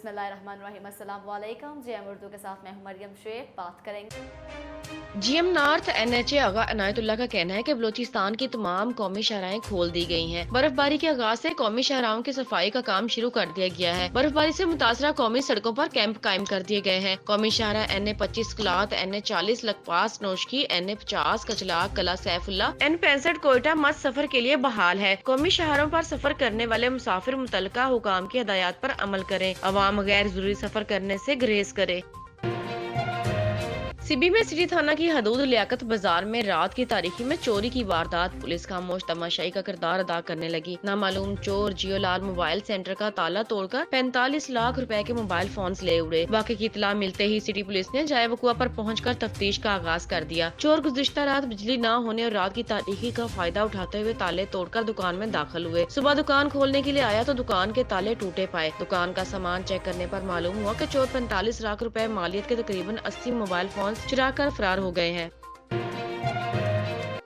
बिस्मिल्लाहिर्रहमानिर्रहीम। अस्सलाम वालेकुम। जीएम उर्दू के साथ मैं हूं मरियम शेख। बात करेंगे जीएम नॉर्थ एनएचए आगा अनायतुल्लाह का कहना है कि बलोचिस्तान की तमाम कौमी शाहराएं खोल दी गई हैं। बर्फबारी के आगाज से कौमी शाहराओं की सफाई का काम शुरू कर दिया गया है। बर्फबारी से मुतासरा कौमी सड़कों पर कैंप कायम कर दिए गए हैं। कौमी शाहरा NA 25 कलात, NA 40 लकपास नौशकी, NA 50 कचलाक कला सैफुल्ला, N 65 कोयटा मस्त सफर के लिए बहाल है। कौमी शाहरों पर सफर करने वाले मुसाफिर मुतलका हुकाम की हदायत पर अमल करें। अवाम गैर जरूरी सफर करने से गुरेज करे। सिबी में सिटी थाना की हदूद लियाकत बाजार में रात की तारीखी में चोरी की वारदात। पुलिस खामोश तमाशाई का किरदार अदा करने लगी। नामालूम चोर जियोलाल मोबाइल सेंटर का ताला तोड़कर 45 लाख रुपए के मोबाइल फोन ले उड़े। वाक़े की इतला मिलते ही सिटी पुलिस ने जाए वकुआ पर पहुंचकर तफ्तीश का आगाज कर दिया। चोर गुज़िश्ता रात बिजली न होने और रात की तारीखी का फायदा उठाते हुए ताले तोड़कर दुकान में दाखिल हुए। सुबह दुकान खोलने के लिए आया तो दुकान के ताले टूटे पाए। दुकान का सामान चेक करने पर मालूम हुआ कि चोर 45 लाख रुपए मालियत के तकरीबन 80 मोबाइल फोन चुरा कर फरार हो गए हैं।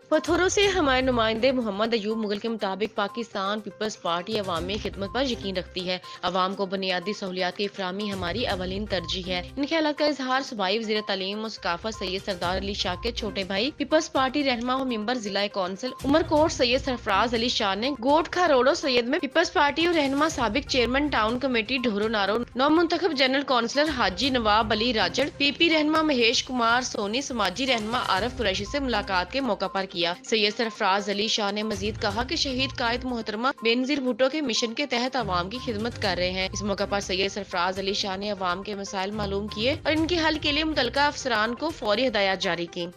पत्थरों से हमारे नुमाइंदे मोहम्मद अयूब मुगल के मुताबिक पाकिस्तान पीपल्स पार्टी अवामी खिदमत पर यकीन रखती है। अवाम को बुनियादी सहूलियात की फराहमी हमारी अवलीन तरजीह है। इन ख्यालात का इजहार सूबाई वज़ीर तालीम और सकाफत सैयद सरदार अली शाह के छोटे भाई पीपल्स पार्टी रहनुमा और मेंबर जिला कौंसिल उमरकोट सैयद सरफराज अली शाह ने गोटखा रोडो सैयद में पीपल्स पार्टी और रहनुमा साबिक चेयरमैन टाउन कमेटी ढोरो नारो नौ मुंतखब जनरल कौंसिलर हाजी नवाब अली राजड़, PP रहनुमा महेश कुमार सोनी, समाजी रहनुमा आरिफ कुरैशी से मुलाकात के मौका पर किया। सैयद सरफराज अली शाह ने मजीद कहा कि शहीद कायद मोहतरमा बेनजीर भुट्टो के मिशन के तहत अवाम की खिदमत कर रहे हैं। इस मौका पर सैयद सरफराज अली शाह ने अवाम के मसाइल मालूम किए और इनके हल के लिए मुतलका अफसरान को फौरी हिदायत जारी की।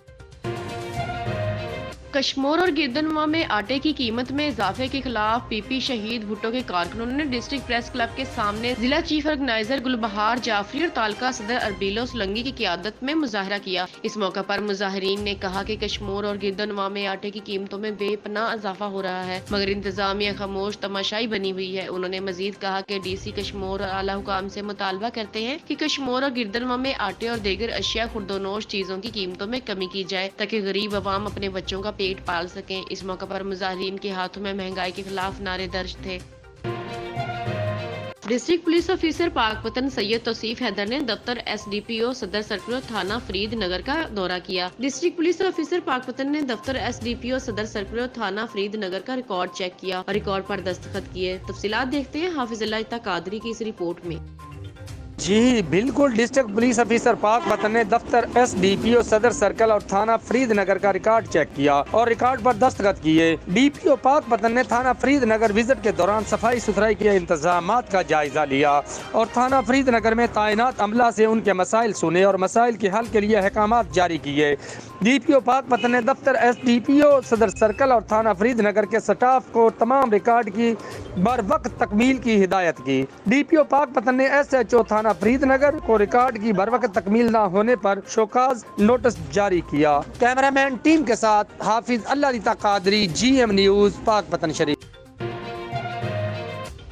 कश्मीर और गिरदनवा में आटे की कीमत में इजाफे के खिलाफ PP शहीद भुट्टो के कारकुनों ने डिस्ट्रिक्ट प्रेस क्लब के सामने जिला चीफ ऑर्गेनाइजर गुलबहार जाफरी और तालका सदर अरबीलो सोलंगी की क़ियादत में मुजाहरा किया। इस मौका पर मुजाहिरीन ने कहा कि कश्मीर और गिरदनवा में आटे की कीमतों में बेपनाह इजाफा हो रहा है मगर इंतजामिया खामोश तमाशाई बनी हुई है। उन्होंने मजीद कहा कि DC कश्मीर और आला हुकाम से मुतालबा करते हैं कि कश्मीर और गिरदनवा में आटे और दीगर अशिया खुर्दोनोश चीजों की कीमतों में कमी की जाए ताकि गरीब अवाम अपने बच्चों का पेट पाल सकें। इस मौके पर मुजाहिरीन के हाथों में महंगाई के खिलाफ नारे दर्ज थे। District police officer Pakpattan Syed Tauseef Haider ने दफ्तर SDPO सदर सर्कुलर थाना फरीद नगर का दौरा किया। डिस्ट्रिक्ट पुलिस ऑफिसर पाकपतन ने दफ्तर SDPO सदर सर्कुलर थाना फरीद नगर का रिकॉर्ड चेक किया और रिकॉर्ड पर दस्तखत किए। तफसीलात देखते हैं हाफिज अल्लाह कादरी की इस रिपोर्ट में। जी बिल्कुल, डिस्ट्रिक्ट पुलिस ऑफिसर पाकपतन ने दफ्तर SDPO सदर सर्कल और थाना फरीद नगर का रिकॉर्ड चेक किया और रिकॉर्ड पर दस्तखत किए। DPO पाकपतन ने थाना फरीद नगर विजिट के दौरान सफाई सुथराई के इंतजामात का जायजा लिया और थाना फरीद नगर में तैनात अमला से उनके मसाइल सुने और मसाइल के हल के लिए अहकामात जारी किए। DPO पाकपतन ने दफ्तर SDPO सदर सर्कल और थाना फरीद नगर के स्टाफ को तमाम रिकॉर्ड की बर वक्त तकमील की हिदायत की। DPO पाकपतन ने SHO थाना फरीद नगर को रिकॉर्ड की बर वक्त तकमील न होने पर शोकाज नोटिस जारी किया। कैमरामैन टीम के साथ हाफिज अल्लाह कादरी, GM न्यूज़ पाकपतन शरीफ।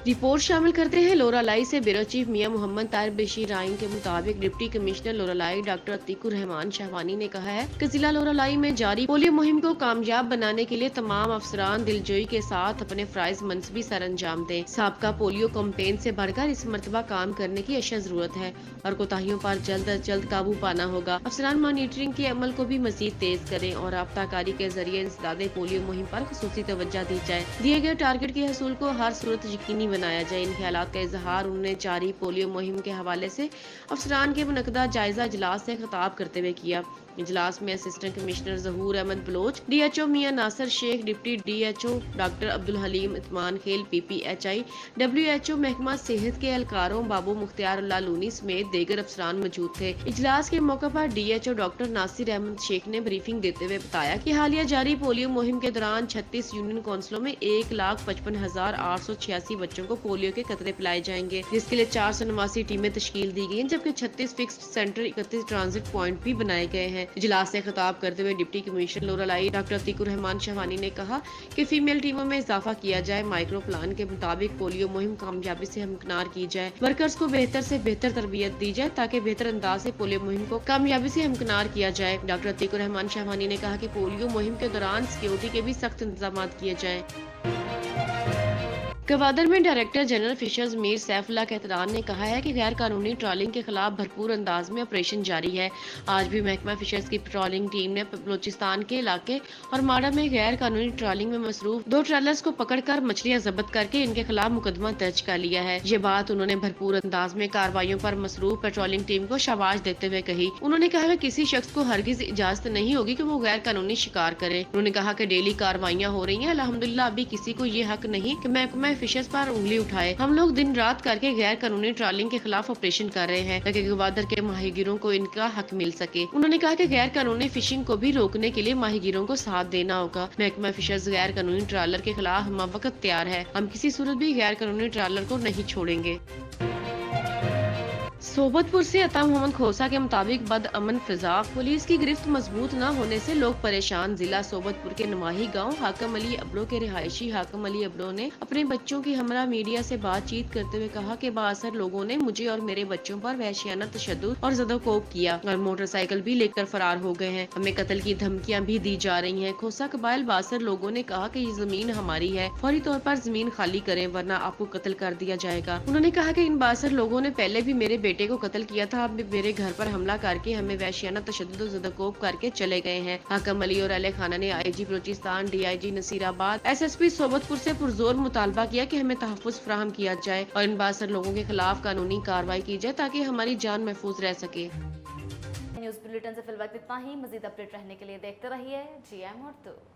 रिपोर्ट शामिल करते हैं लोरालाई से। ब्यूरो चीफ मियां मोहम्मद ताहिर बशीर आइन के मुताबिक deputy commissioner Loralai doctor Atiqur Rahman Shahwani ने कहा है कि जिला लोरालाई में जारी पोलियो मुहिम को कामयाब बनाने के लिए तमाम अफसरान दिलजोई के साथ अपने फराइज मनसबी सर अंजाम दें। साबका पोलियो कैंपेन से बढ़कर इस मरतबा काम करने की अशद जरूरत है और कोताहियों पर जल्द अज जल्द काबू पाना होगा। अफसरान मॉनिटरिंग के अमल को भी मजीद तेज करें और राब्ताकारी के जरिए इंसदादे पोलियो मुहिम पर खुसूसी तवज्जो दी जाए। दिए गए टारगेट के हसूल को हर सूरत यकीनी बनाया जाए। इन ख्यालात का इजहार उन्होंने जारी पोलियो मुहिम के हवाले से अफसरान के मुनक़दा जायजा इजलास से खिताब करते हुए किया। इजलास में assistant commissioner Zahoor Ahmed Baloch, DHO Mian Nasir Sheikh, deputy DHO doctor Abdul Haleem Itman Khel, PPHI, WHO महकमा सेहत के एहलकारों बाबू मुख्तियार अल्लाह लूनी समेत दीगर अफसरान मौजूद थे। इजलास के मौके पर DHO डॉक्टर नासिर अहमद शेख ने ब्रीफिंग देते हुए बताया कि हालिया जारी पोलियो मुहिम के दौरान 36 यूनियन काउंसिलों में 1,55,886 बच्चों को पोलियो के कतरे पिलाए जाएंगे, जिसके लिए 489 टीमें तश्कील दी गई, जबकि 36 फिक्स्ड सेंटर, 31 ट्रांजिट पॉइंट भी बनाए गए हैं। इजलास से खिताब करते हुए deputy commissioner Loralai doctor Atiqur Rahman Shahwani ने कहा कि फीमेल टीमों में इजाफा किया जाए, माइक्रो प्लान के मुताबिक पोलियो मुहिम कामयाबी से हमकिनार की जाए, वर्कर्स को बेहतर से बेहतर तरबियत दी जाए ताकि बेहतर अंदाज से पोलियो मुहिम को कामयाबी से हमकिनार किया जाए। डॉक्टर अतीकुर रहमान शाहवानी ने कहा कि पोलियो मुहिम के दौरान सिक्योरिटी के भी सख्त इंतजाम किए जाए। गवादर में director general fishers Mir Saifullah Kahtran ने कहा है कि गैर कानूनी ट्रॉलिंग के खिलाफ भरपूर अंदाज में ऑपरेशन जारी है। आज भी महकमा फिशर्स की पेट्रोलिंग टीम ने बलूचिस्तान के इलाके और माड़ा में गैर कानूनी ट्रॉलिंग में मसरूफ 2 ट्रेलर्स को पकड़कर मछलियां जब्त करके इनके खिलाफ मुकदमा दर्ज कर लिया है। ये बात उन्होंने भरपूर अंदाज में कार्रवाइयों पर मसरूफ पेट्रोलिंग टीम को शाबाश देते हुए कही। उन्होंने कहा कि किसी शख्स को हरगिज इजाजत नहीं होगी कि वो गैर कानूनी शिकार करे। उन्होंने कहा कि डेली कार्रवाइयां हो रही हैं, अल्हम्दुलिल्लाह अभी किसी को ये हक नहीं कि महकमा फिशर्स पर उंगली उठाए। हम लोग दिन रात करके गैर कानूनी ट्रॉलिंग के खिलाफ ऑपरेशन कर रहे हैं ताकि गवादर के माहीगीरों को इनका हक मिल सके। उन्होंने कहा कि गैर कानूनी फिशिंग को भी रोकने के लिए माहीगीरों को साथ देना होगा। महकमा फिशर्स गैर कानूनी ट्रॉलर के खिलाफ हम वक्त तैयार है। हम किसी सूरत भी गैर कानूनी ट्रॉलर को नहीं छोड़ेंगे। सोबतपुर से अता मोहम्मद खोसा के मुताबिक बद अमन फिजा, पुलिस की गिरफ्त मजबूत न होने से लोग परेशान। जिला सोबतपुर के नवाही गांव हाकम अली अबलो के रिहायशी हाकम अली अबलो ने अपने बच्चों की हमरा मीडिया से बातचीत करते हुए कहा कि बासर लोगों ने मुझे और मेरे बच्चों पर वहशियाना तशद्दुद और ज़दोकोब किया और मोटरसाइकिल भी लेकर फरार हो गए हैं। हमें कत्ल की धमकियां भी दी जा रही हैं। खोसा कबाइल बासर लोगों ने कहा कि ये जमीन हमारी है, फौरी तौर पर जमीन खाली करें वरना आपको कत्ल कर दिया जाएगा। उन्होंने कहा कि इन बासर लोगों ने पहले भी मेरे बेटे को कत्ल किया था, अब भी मेरे घर पर हमला करके हमें वहशियाना तशद्दुद और ज़दोकोब करके चले गए हैं। हाकम अली और अहले खाना ने IG Balochistan, DIG Nasirabad, SSP Sobatpur से पुरजोर मुतालबा किया कि हमें तहफ़्फ़ुज़ फराहम किया जाए और इन बासर लोगों के खिलाफ कानूनी कार्रवाई की जाए ताकि हमारी जान महफूज रह सके। न्यूज़ बुलेटिन से फिलहाल इतना ही। मज़ीद अपडेट रहने के लिए देखते रहिए GM उर्दू।